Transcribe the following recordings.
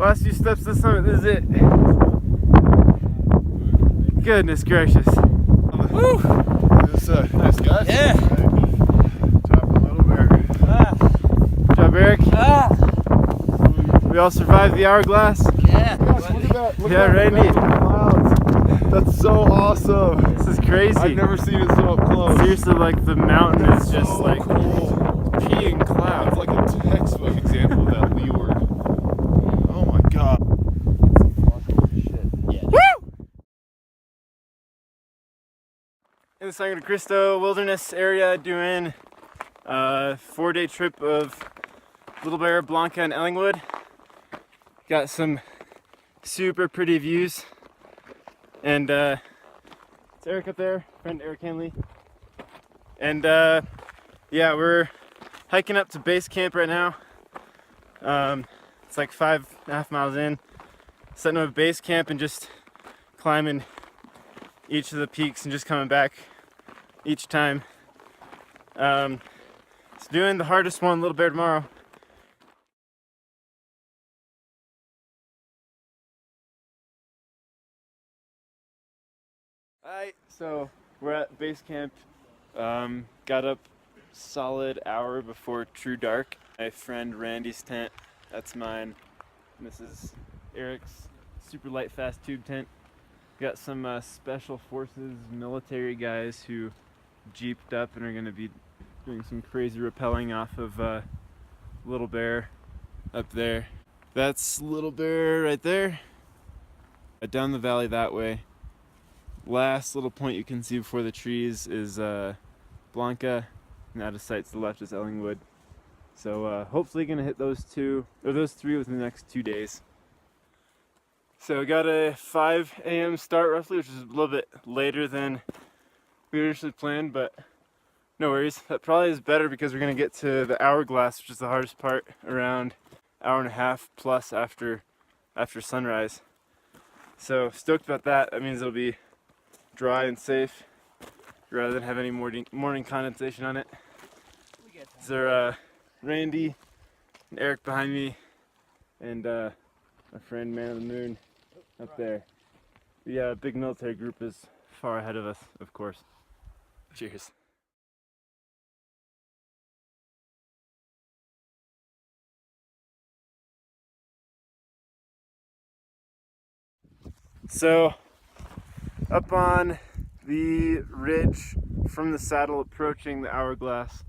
Last few steps to the summit, this is it. Goodness gracious. Woo! This nice guys. Yeah. Top of Little Bear. Good job, Eric. We all survived the hourglass. Yeah. Gosh, look at that. Look Yeah, at that Randy. clouds. That's so awesome. This is crazy. I've never seen it so up close. Seriously, like the mountain is just So like cool. peeing That's clouds. like a textbook example of that leeward. Oh my god. In the Sangre de Cristo Wilderness area, doing a 4-day trip of Little Bear, Blanca and Ellingwood. Got some super pretty views, and it's Eric up there, friend Eric Hanley, and yeah, we're hiking up to base camp right now. It's like 5.5 miles in, setting up a base camp and just climbing each of the peaks and just coming back each time. So doing the hardest one, Little Bear, tomorrow. Alright, so we're at base camp. Got up solid hour before true dark. My friend Randy's tent, that's mine. And this is Eric's super light fast tube tent. Got some special forces military guys who jeeped up and are going to be doing some crazy rappelling off of Little Bear up there. That's Little Bear right there. Down the valley that way. Last little point you can see before the trees is Blanca, and out of sight to the left is Ellingwood. So hopefully going to hit those three within the next 2 days. So we got a 5 a.m. start roughly, which is a little bit later than we initially planned, but no worries. That probably is better because we're going to get to the hourglass, which is the hardest part, around 1.5 plus after sunrise. So stoked about that. That means it'll be dry and safe rather than have any morning condensation on it. These are Randy and Eric behind me, and my friend Man of the Moon up there. The big military group is far ahead of us, of course. Cheers. So, up on the ridge from the saddle approaching the hourglass,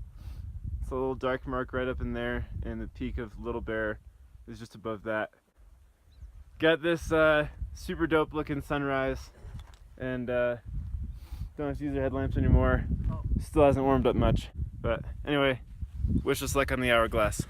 it's a little dark mark right up in there, and the peak of Little Bear is just above that. Got this super dope looking sunrise, and don't have to use our headlamps anymore. Still hasn't warmed up much, but anyway, wish us luck on the hourglass.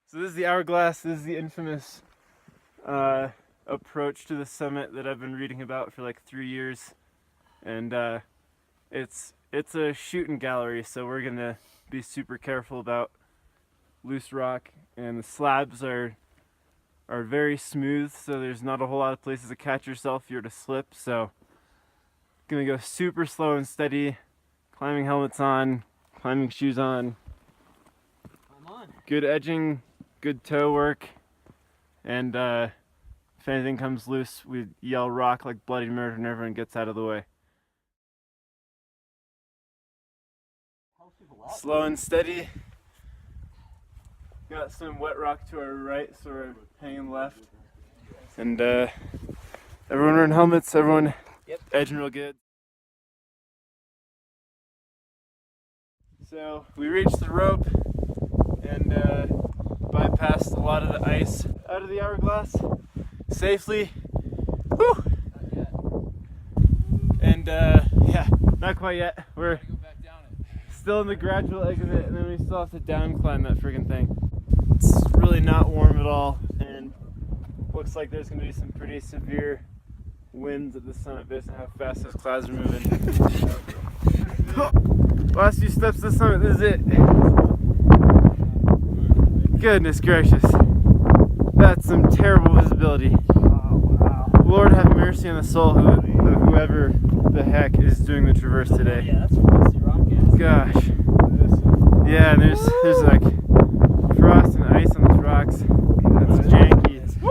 So this is the hourglass. This is the infamous approach to the summit that I've been reading about for like 3 years, and it's a shooting gallery, so we're gonna be super careful about loose rock, and the slabs are very smooth, so there's not a whole lot of places to catch yourself if you're to slip. So gonna go super slow and steady, climbing helmets on, climbing shoes on. Good edging, good toe work, and if anything comes loose, we yell rock like bloody murder and everyone gets out of the way. Slow and steady. Got some wet rock to our right, so we're hanging left. And everyone wearing helmets, everyone edging real good. So we reached the rope and bypassed a lot of the ice out of the hourglass safely. Whew. And yeah, not quite yet. We're still in the gradual exit, and then we still have to down climb that friggin' thing. It's really not warm at all, and looks like there's gonna be some pretty severe winds at the summit based on how fast those clouds are moving. Last few steps to the summit, this is it. Goodness gracious. That's some terrible visibility. Lord have mercy on the soul of whoever the heck is doing the traverse today. Yeah, that's frosty rock. Gosh. Yeah, and there's like frost and ice on those rocks. That's janky. Woo!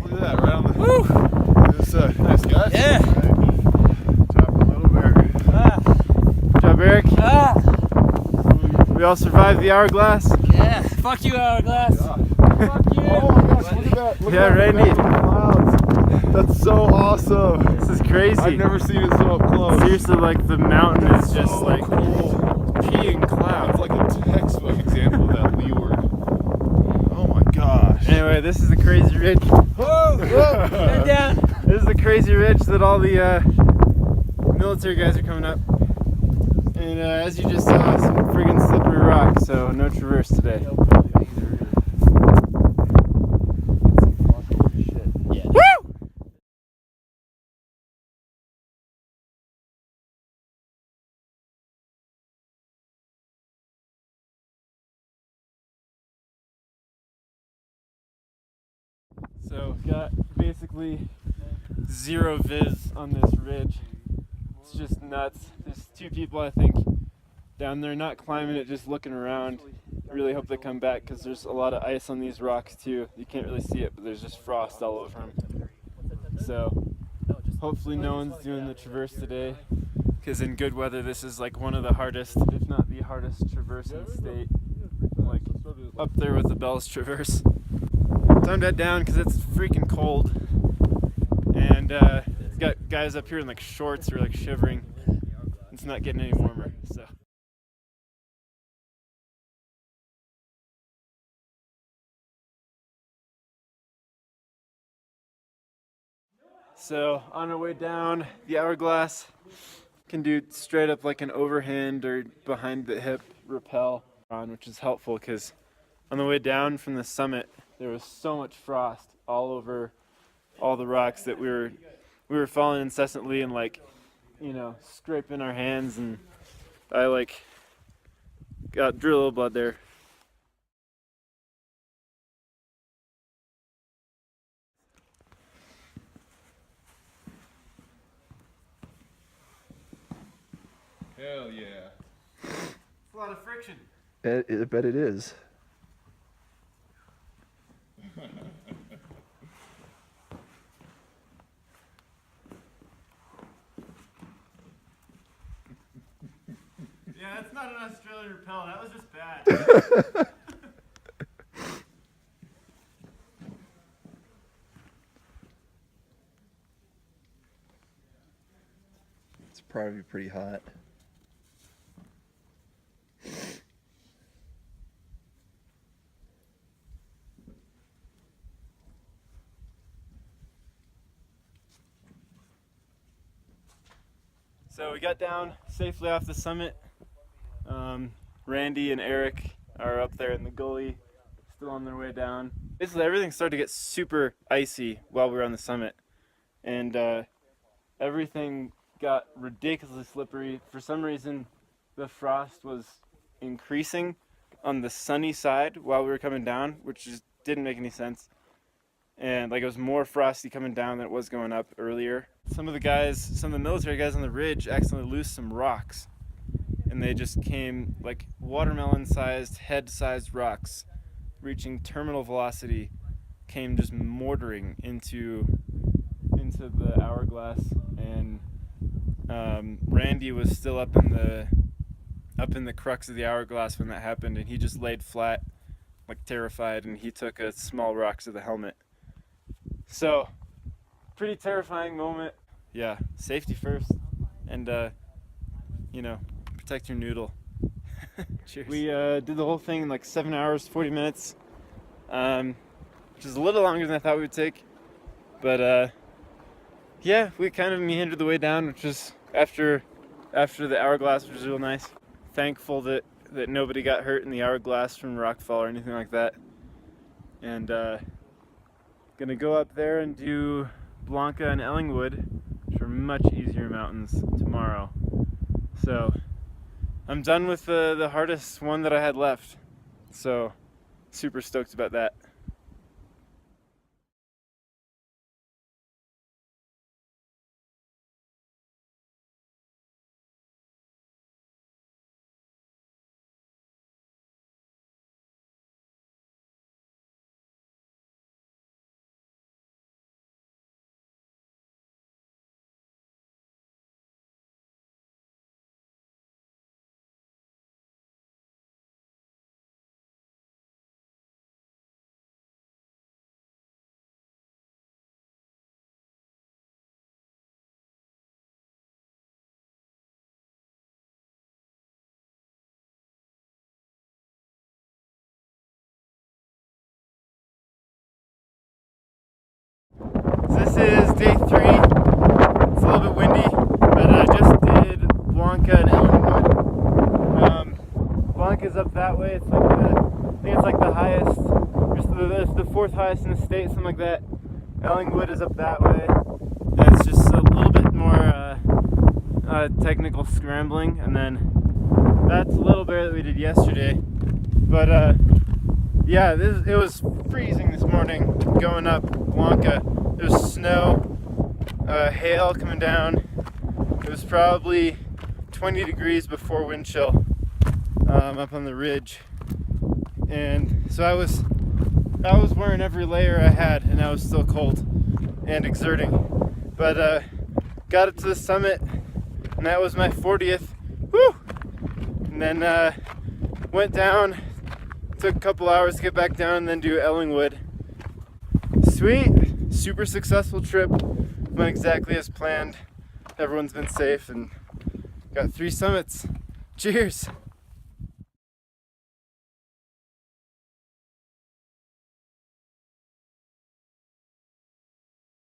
Look at that, right on the. Woo! This nice guys. Yeah. Top of Little Bear. Good job, Eric. Ah. We all survived the hourglass. Yeah. Fuck you, hourglass. God. Fuck you. Oh my gosh, look at that. Look Yeah, at that Randy. clouds. That's so awesome. This is crazy. I've never seen it so up close. Seriously, like the mountain is just So like cool. peeing That's clouds. like a textbook example of that leeward. Oh my gosh. Anyway, this is the crazy ridge. Whoa. Head down. This is the crazy ridge that all the military guys are coming up. And as you just saw, some friggin' slippery rock, so no traverse today. So got basically zero viz on this ridge. It's just nuts. There's two people I think down there not climbing it, just looking around. I really hope they come back because there's a lot of ice on these rocks too. You can't really see it, but there's just frost all over them. So hopefully no one's doing the traverse today, because in good weather this is like one of the hardest, if not the hardest traverse in the state. Like up there with the Bell's Traverse. Time to head down because it's freaking cold, and got guys up here in like shorts who are like shivering. It's not getting any warmer, so. So on our way down the hourglass, can do straight up like an overhand or behind the hip rappel on, which is helpful because on the way down from the summit there was so much frost all over all the rocks that we were falling incessantly and like, you know, scraping our hands, and I like drew a little blood there. Hell yeah. It's a lot of friction. I bet it is. Yeah, that's not an Australian rappel. That was just bad. It's probably pretty hot. So we got down safely off the summit. Randy and Eric are up there in the gully, still on their way down. Basically everything started to get super icy while we were on the summit, and everything got ridiculously slippery. For some reason the frost was increasing on the sunny side while we were coming down, which just didn't make any sense. And like it was more frosty coming down than it was going up earlier. Some of the military guys on the ridge accidentally loosed some rocks, and they just came like watermelon-sized, head-sized rocks, reaching terminal velocity, came just mortaring into the hourglass. And Randy was still up in the crux of the hourglass when that happened, and he just laid flat, like terrified, and he took a small rock to the helmet. So, pretty terrifying moment. Yeah, safety first, and you know, protect your noodle. Cheers. We did the whole thing in like 7 hours, 40 minutes, which is a little longer than I thought we would take. But yeah, we kind of meandered the way down, which was after the hourglass, which was real nice. Thankful that nobody got hurt in the hourglass from rockfall or anything like that. And gonna go up there and do Blanca and Ellingwood, which are much easier mountains, tomorrow. So I'm done with the hardest one that I had left. So super stoked about that. is day 3. It's a little bit windy, but I just did Blanca and Ellingwood. Blanca's up that way. It's like I think it's like the highest, it's the 4th highest in the state, something like that. Ellingwood is up that way. It's just a little bit more technical scrambling, and then that's a little bit that we did yesterday. But yeah, it was freezing this morning going up Blanca. There was snow, hail coming down. It was probably 20 degrees before wind chill up on the ridge, and so I was wearing every layer I had, and I was still cold and exerting. But got up to the summit, and that was my 40th. Woo! And then went down. Took a couple hours to get back down, and then do Ellingwood. Sweet, super successful trip. Went exactly as planned. Everyone's been safe and got 3 summits. Cheers!